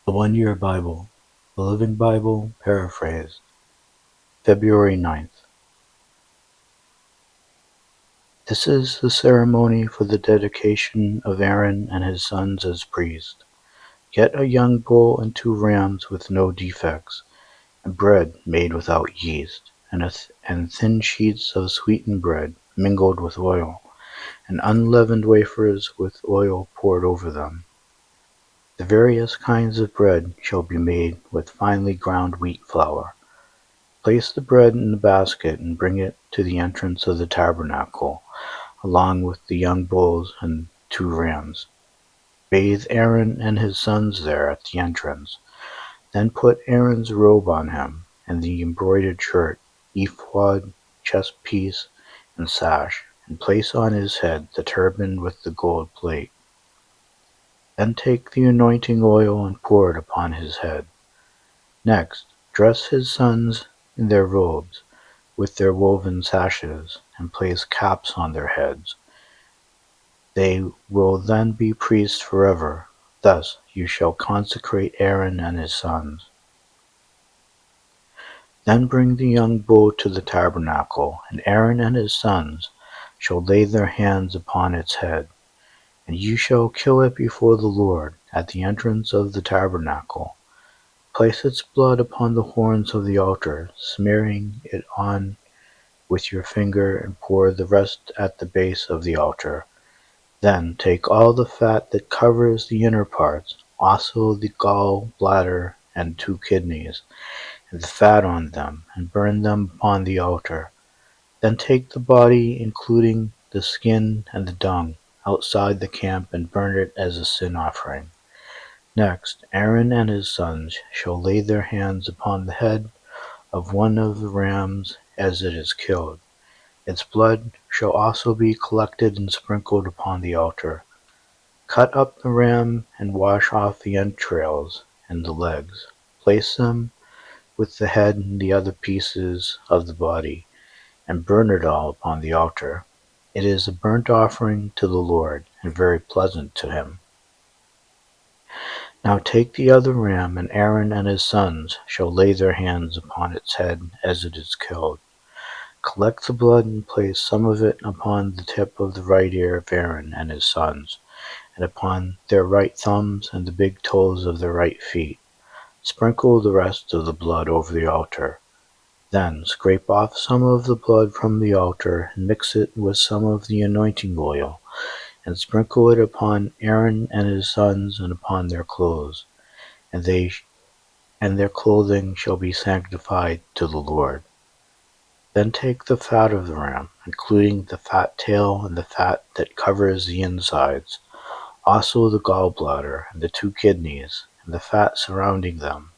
The One-Year Bible, the Living Bible, paraphrased, February 9th. This is the ceremony for the dedication of Aaron and his sons as priests. Get a young bull and 2 rams with no defects, and bread made without yeast, and thin sheets of sweetened bread mingled with oil, and unleavened wafers with oil poured over them. The various kinds of bread shall be made with finely ground wheat flour. Place the bread in the basket and bring it to the entrance of the tabernacle, along with the young bulls and 2 rams. Bathe Aaron and his sons there at the entrance. Then put Aaron's robe on him, and the embroidered shirt, ephod, chest piece, and sash, and place on his head the turban with the gold plate. Then take the anointing oil and pour it upon his head. Next, dress his sons in their robes, with their woven sashes, and place caps on their heads. They will then be priests forever. Thus you shall consecrate Aaron and his sons. Then bring the young bull to the tabernacle, and Aaron and his sons shall lay their hands upon its head, and you shall kill it before the Lord at the entrance of the tabernacle. Place its blood upon the horns of the altar, smearing it on with your finger, and pour the rest at the base of the altar. Then take all the fat that covers the inner parts, also the gall bladder and 2 kidneys, and the fat on them, and burn them upon the altar. Then take the body, including the skin and the dung, outside the camp and burn it as a sin offering. Next, Aaron and his sons shall lay their hands upon the head of one of the rams as it is killed. Its blood shall also be collected and sprinkled upon the altar. Cut up the ram and wash off the entrails and the legs. Place them with the head and the other pieces of the body, and burn it all upon the altar. It is a burnt offering to the Lord, and very pleasant to him. Now take the other ram, and Aaron and his sons shall lay their hands upon its head as it is killed. Collect the blood and place some of it upon the tip of the right ear of Aaron and his sons, and upon their right thumbs and the big toes of their right feet. Sprinkle the rest of the blood over the altar. Then scrape off some of the blood from the altar, and mix it with some of the anointing oil, and sprinkle it upon Aaron and his sons and upon their clothes, and their clothing shall be sanctified to the Lord. Then take the fat of the ram, including the fat tail and the fat that covers the insides, also the gallbladder and the 2 kidneys, and the fat surrounding them,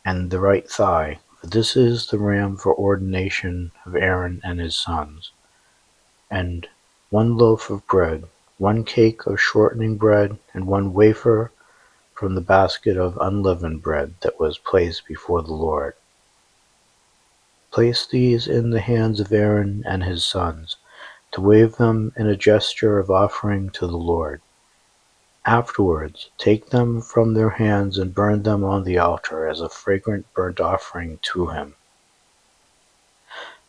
and the right thigh, for this is the ram for ordination of Aaron and his sons. And 1 loaf of bread, 1 cake of shortening bread, and 1 wafer from the basket of unleavened bread that was placed before the Lord. Place these in the hands of Aaron and his sons, to wave them in a gesture of offering to the Lord. Afterwards, take them from their hands and burn them on the altar as a fragrant burnt offering to him.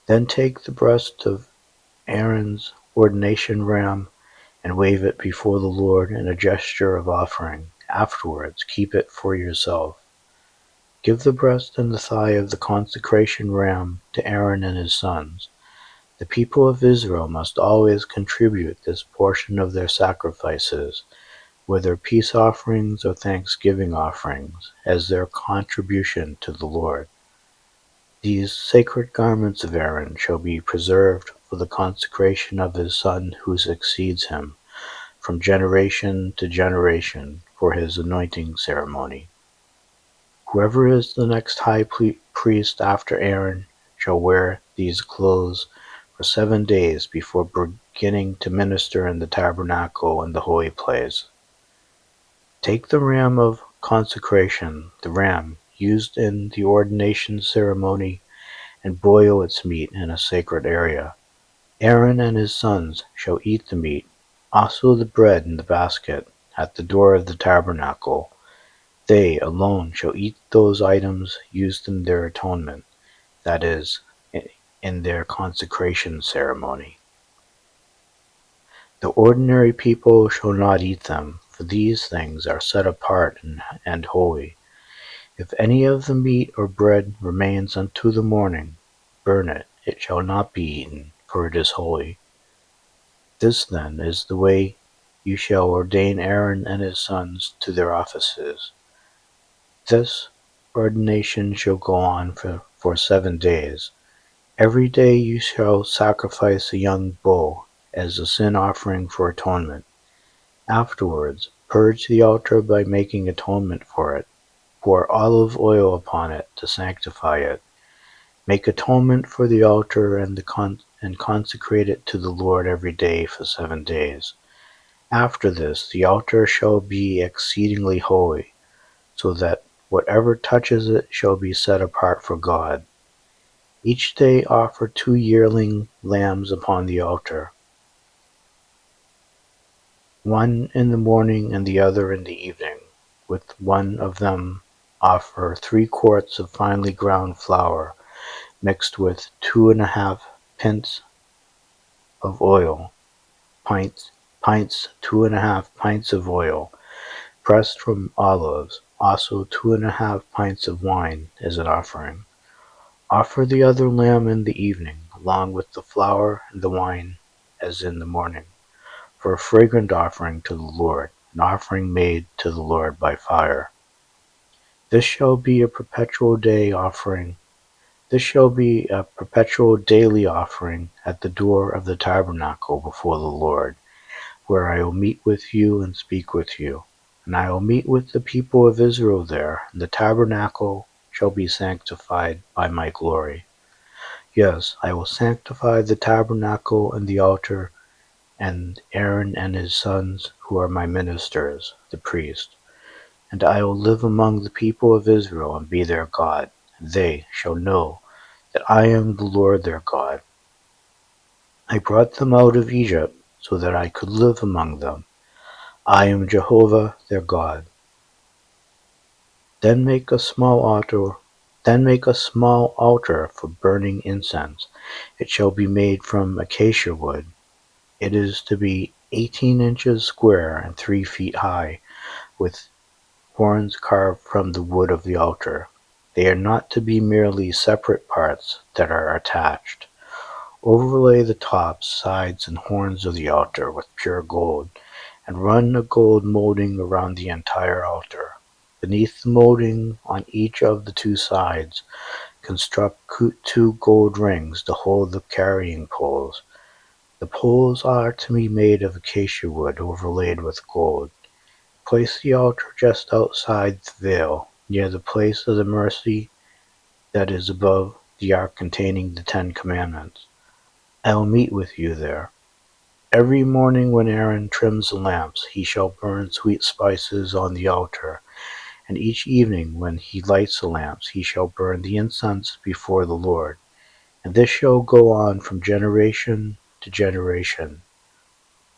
Then take the breast of Aaron's ordination ram and wave it before the Lord in a gesture of offering. Afterwards, keep it for yourself. Give the breast and the thigh of the consecration ram to Aaron and his sons. The people of Israel must always contribute this portion of their sacrifices, whether peace offerings or thanksgiving offerings, as their contribution to the Lord. These sacred garments of Aaron shall be preserved for the consecration of his son who succeeds him, from generation to generation, for his anointing ceremony. Whoever is the next high priest after Aaron shall wear these clothes for 7 days before beginning to minister in the tabernacle and the holy place. Take the ram of consecration, the ram used in the ordination ceremony, and boil its meat in a sacred area. Aaron and his sons shall eat the meat, also the bread in the basket, at the door of the tabernacle. They alone shall eat those items used in their atonement, that is, in their consecration ceremony. The ordinary people shall not eat them, for these things are set apart and holy. If any of the meat or bread remains unto the morning, burn it, it shall not be eaten, for it is holy. This then is the way you shall ordain Aaron and his sons to their offices. This ordination shall go on for 7 days. Every day you shall sacrifice a young bull as a sin offering for atonement. Afterwards, purge the altar by making atonement for it. Pour olive oil upon it to sanctify it. Make atonement for the altar and consecrate it to the Lord every day for 7 days. After this, the altar shall be exceedingly holy, so that whatever touches it shall be set apart for God. Each day offer 2 yearling lambs upon the altar, one in the morning and the other in the evening. With one of them offer 3 quarts of finely ground flour, mixed with 2½ pints of oil, pints, 2½ pints of oil, pressed from olives, also 2½ pints of wine as an offering. Offer the other lamb in the evening, along with the flour and the wine, as in the morning, for a fragrant offering to the Lord, an offering made to the Lord by fire. This shall be a perpetual day offering. This shall be a perpetual daily offering at the door of the tabernacle before the Lord, where I will meet with you and speak with you. And I will meet with the people of Israel there, and the tabernacle shall be sanctified by my glory. Yes, I will sanctify the tabernacle and the altar, and Aaron and his sons, who are my ministers, the priests. And I will live among the people of Israel and be their God, and they shall know that I am the Lord their God. I brought them out of Egypt so that I could live among them. I am Jehovah their God. Then make a small altar for burning incense. It shall be made from acacia wood. It is to be 18 inches square and 3 feet high, with horns carved from the wood of the altar. They are not to be merely separate parts that are attached. Overlay the tops, sides, and horns of the altar with pure gold, and run a gold molding around the entire altar. Beneath the molding, on each of the 2 sides, construct 2 gold rings to hold the carrying poles. The poles are to be made of acacia wood overlaid with gold. Place the altar just outside the veil, near the place of the mercy that is above the ark containing the 10 Commandments. I will meet with you there. Every morning when Aaron trims the lamps, he shall burn sweet spices on the altar, and each evening when he lights the lamps, he shall burn the incense before the Lord. And this shall go on from generation to generation.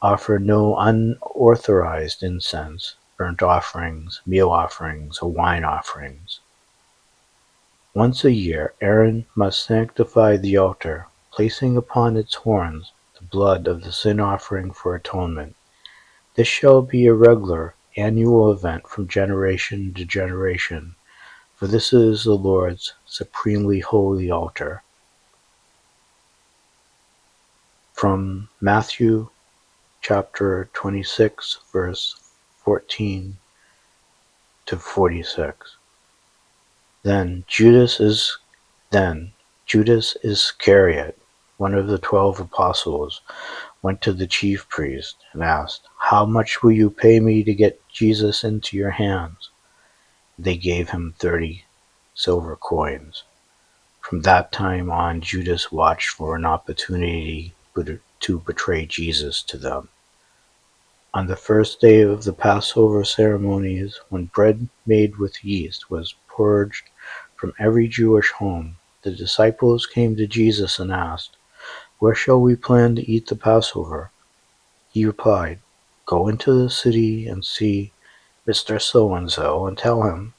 Offer no unauthorized incense, burnt offerings, meal offerings, or wine offerings. Once a year Aaron must sanctify the altar, placing upon its horns the blood of the sin offering for atonement. This shall be a regular, annual event from generation to generation, for this is the Lord's supremely holy altar. From Matthew chapter 26, verse 14 to 46. Then Judas Iscariot, one of the 12 apostles, went to the chief priest and asked, "How much will you pay me to get Jesus into your hands?" They gave him 30 silver coins. From that time on, Judas watched for an opportunity to betray Jesus to them. On the first day of the Passover ceremonies, when bread made with yeast was purged from every Jewish home, the disciples came to Jesus and asked, "Where shall we plan to eat the Passover?" He replied, "Go into the city and see Mr. So-and-so, and tell him,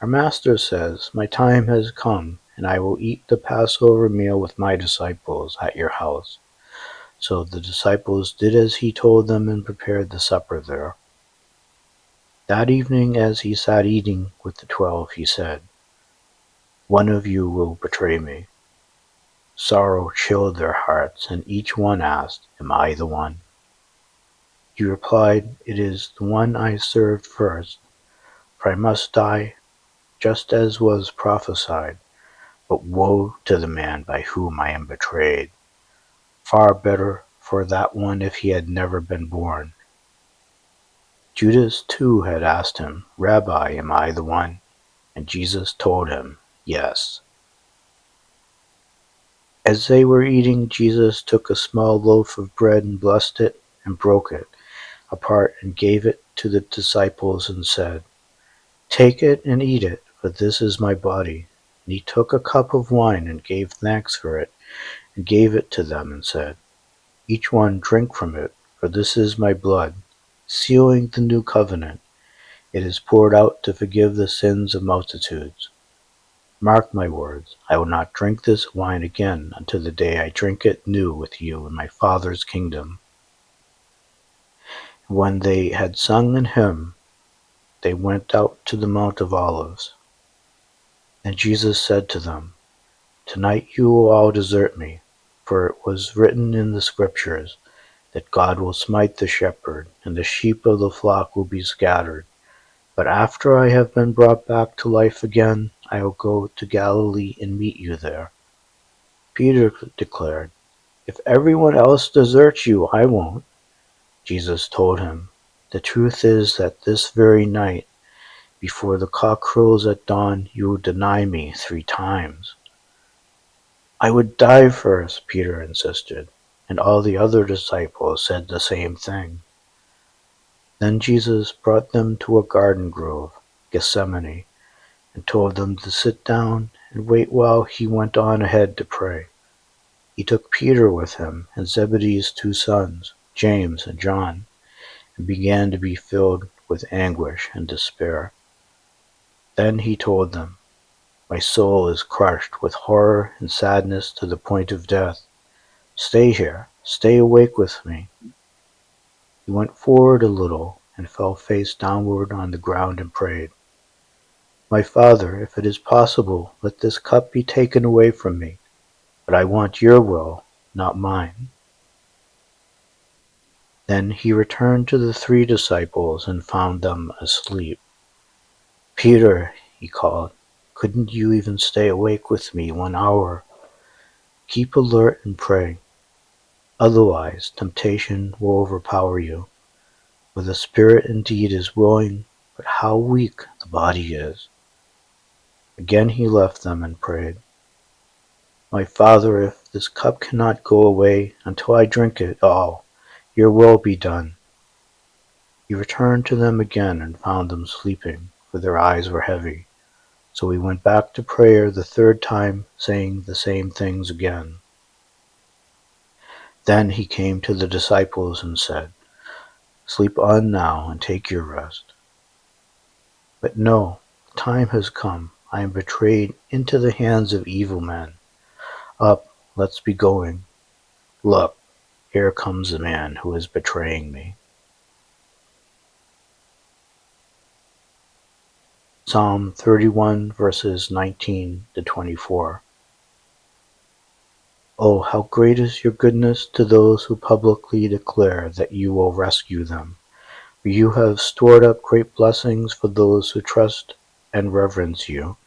our master says, my time has come, and I will eat the Passover meal with my disciples at your house. So the disciples did as he told them and prepared the supper there. That evening as he sat eating with the 12, he said, one of you will betray me. Sorrow chilled their hearts, and each one asked, am I the one? He replied, it is the one I served first, for I must die just as was prophesied. But woe to the man by whom I am betrayed. Far better for that one if he had never been born. Judas too had asked him, Rabbi, am I the one? And Jesus told him, yes. As they were eating, Jesus took a small loaf of bread and blessed it and broke it apart and gave it to the disciples and said, take it and eat it, for this is my body. And he took a cup of wine and gave thanks for it and gave it to them and said, each one drink from it, for this is my blood, sealing the new covenant. It is poured out to forgive the sins of multitudes. Mark my words, I will not drink this wine again until the day I drink it new with you in my Father's kingdom. When they had sung an hymn, they went out to the Mount of Olives. And Jesus said to them, tonight you will all desert me, for it was written in the Scriptures that God will smite the shepherd, and the sheep of the flock will be scattered. But after I have been brought back to life again, I will go to Galilee and meet you there. Peter declared, if everyone else deserts you, I won't. Jesus told him, the truth is that this very night, before the cock crows at dawn, you will deny me 3 times. I would die first, Peter insisted, and all the other disciples said the same thing. Then Jesus brought them to a garden grove, Gethsemane, and told them to sit down and wait while he went on ahead to pray. He took Peter with him and Zebedee's 2 sons, James and John, and began to be filled with anguish and despair. Then he told them, my soul is crushed with horror and sadness to the point of death. Stay here, stay awake with me. He went forward a little and fell face downward on the ground and prayed, my Father, if it is possible, let this cup be taken away from me, but I want your will, not mine. Then he returned to the 3 disciples and found them asleep. Peter, he called, couldn't you even stay awake with me 1 hour? Keep alert and pray. Otherwise, temptation will overpower you. For the spirit indeed is willing, but how weak the body is. Again he left them and prayed, my Father, if this cup cannot go away until I drink it all, your will be done. He returned to them again and found them sleeping, for their eyes were heavy. So he went back to prayer the 3rd time, saying the same things again. Then he came to the disciples and said, sleep on now and take your rest. But no, the time has come. I am betrayed into the hands of evil men. Up, let's be going. Look, here comes the man who is betraying me. Psalm 31, verses 19 to 24. Oh, how great is your goodness to those who publicly declare that you will rescue them. For you have stored up great blessings for those who trust and reverence you.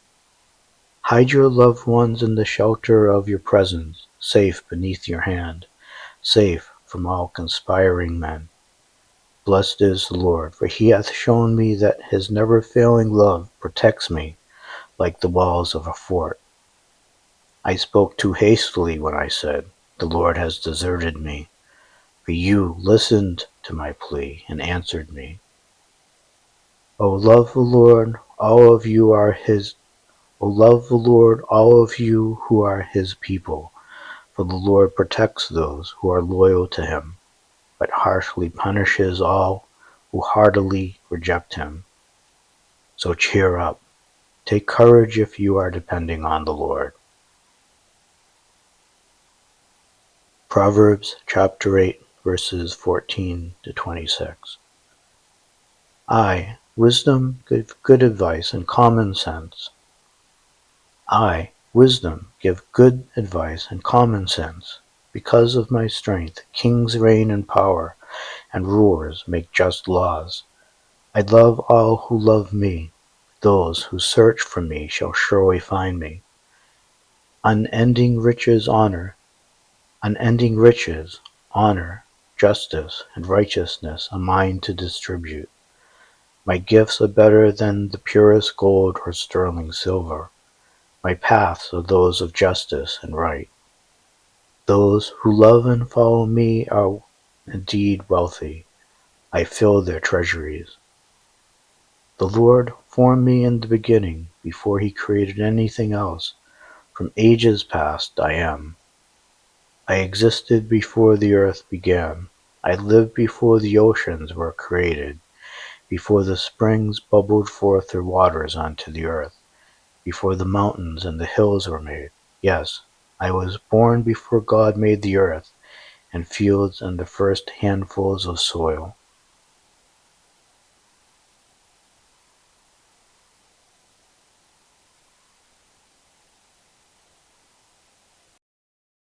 Hide your loved ones in the shelter of your presence, safe beneath your hand, safe from all conspiring men. Blessed is the Lord, for he hath shown me that his never-failing love protects me like the walls of a fort. I spoke too hastily when I said, the Lord has deserted me, for you listened to my plea and answered me. O love the Lord, all of you are his. O love the Lord, all of you who are his people, for the Lord protects those who are loyal to him, but harshly punishes all who heartily reject him. So cheer up. Take courage if you are depending on the Lord. Proverbs chapter 8, verses 14 to 26. I, wisdom, give good advice and common sense. I, wisdom, give good advice and common sense. Because of my strength, kings reign in power, and rulers make just laws. I love all who love me. Those who search for me shall surely find me. Unending riches, honor, justice, and righteousness are mine to distribute. My gifts are better than the purest gold or sterling silver. My paths are those of justice and right. Those who love and follow me are indeed wealthy. I fill their treasuries. The Lord formed me in the beginning, before he created anything else. From ages past I am. I existed before the earth began. I lived before the oceans were created, before the springs bubbled forth their waters onto the earth, before the mountains and the hills were made. Yes, I was born before God made the earth and fields and the first handfuls of soil.